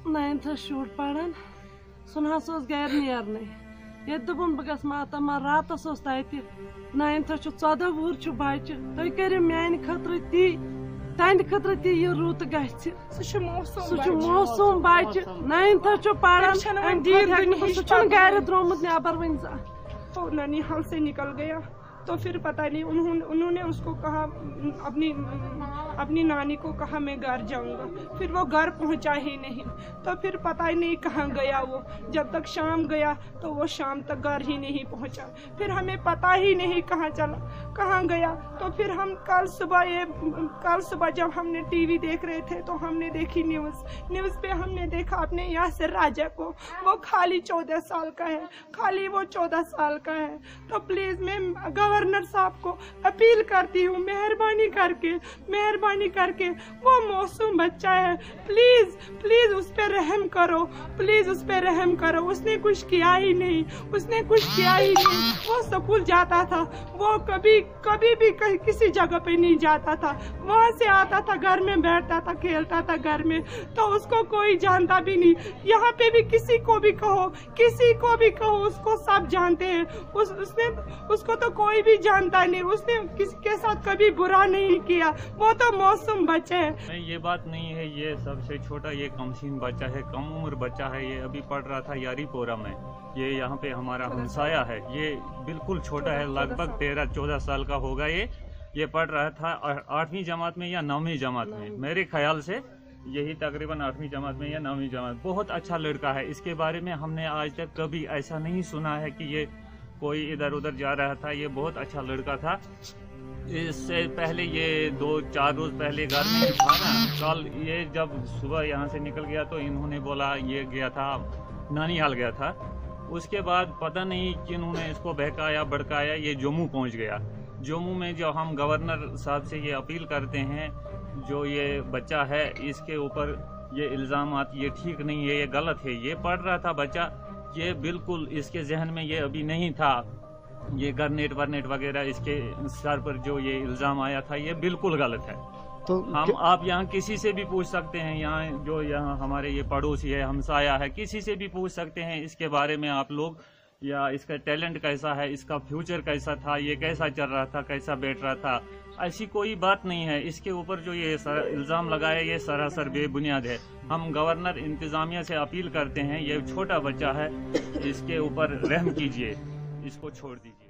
9th shoot पढ़ान सह गर नेरन ये दोपन बह गस मातमा रातस 9th 14 वुहर बच्चे तुम करो मान खतर ती तहद खतर ती ये रुत गौसम बच्चे 9th पढ़ान गर द्रोमुत नबर वन तो ननिहाल से निकल गया। तो फिर पता नहीं उन्होंने उसको कहा अपनी नानी को कहा मैं घर जाऊंगा, फिर वो घर पहुंचा ही नहीं। तो फिर पता ही नहीं कहाँ गया वो, जब तक शाम गया तो वो शाम तक घर ही नहीं पहुंचा। फिर हमें पता ही नहीं कहाँ चला कहाँ गया। तो फिर हम कल सुबह जब हमने टीवी देख रहे थे तो हमने देखी न्यूज़ पे हमने देखा अपने यासिर राजा को, वो खाली 14 साल का है, खाली वो 14 साल का है। तो प्लीज़ मैं गवर्नर साहब को अपील करती हूँ, मेहरबानी करके वो मासूम बच्चा है, प्लीज उस पर रहम करो, उसने कुछ किया ही नहीं, वो स्कूल जाता था, वो कभी भी किसी जगह पे नहीं जाता था, वहाँ से आता था घर में बैठता था, खेलता था घर में, तो उसको कोई जानता भी नहीं। यहाँ पे भी किसी को भी कहो उसको सब जानते हैं, उसको तो कोई भी जानता नहीं, उसने किसी के साथ कभी बुरा नहीं किया, वो तो मासूम बच्चा है। नहीं, ये बात नहीं है, ये सबसे छोटा, ये कमसीन बच्चा है, कम उम्र बच्चा है, ये अभी पढ़ रहा था यारीपोरा में, ये यहाँ पे हमारा हमसाया है, ये बिल्कुल छोटा है, लगभग 13-14 साल का होगा। ये पढ़ रहा था 8वीं जमात में या 9वीं जमात में, मेरे ख्याल से यही तकरीबन 8वीं जमात में या 9वीं जमात। बहुत अच्छा लड़का है, इसके बारे में हमने आज तक कभी ऐसा नहीं सुना है कि ये कोई इधर उधर जा रहा था, ये बहुत अच्छा लड़का था। इससे पहले ये 2-4 रोज पहले घर में था ना, कल ये जब सुबह यहाँ से निकल गया तो इन्होंने बोला ये गया था नानीहाल गया था। उसके बाद पता नहीं कि इन्होंने इसको बहकाया भड़काया, ये जम्मू पहुँच गया। जम्मू में जो हम गवर्नर साहब से ये अपील करते हैं, जो ये बच्चा है इसके ऊपर ये इल्ज़ामात ये ठीक नहीं है, ये गलत है। ये पढ़ रहा था बच्चा, ये बिल्कुल इसके जहन में ये अभी नहीं था, ये गरनेट वरनेट वगैरह इसके सर पर जो ये इल्ज़ाम आया था ये बिल्कुल गलत है। तो आप यहाँ किसी से भी पूछ सकते हैं, यहाँ हमारे ये पड़ोसी है, हमसाया है, किसी से भी पूछ सकते हैं इसके बारे में आप लोग, या इसका टैलेंट कैसा है, इसका फ्यूचर कैसा था, ये कैसा चल रहा था, कैसा बैठ रहा था। ऐसी कोई बात नहीं है, इसके ऊपर जो ये इल्ज़ाम लगाया ये सरासर बेबुनियाद है। हम गवर्नर इंतज़ामिया से अपील करते हैं, ये छोटा बच्चा है, इसके ऊपर रहम कीजिए, इसको छोड़ दीजिए।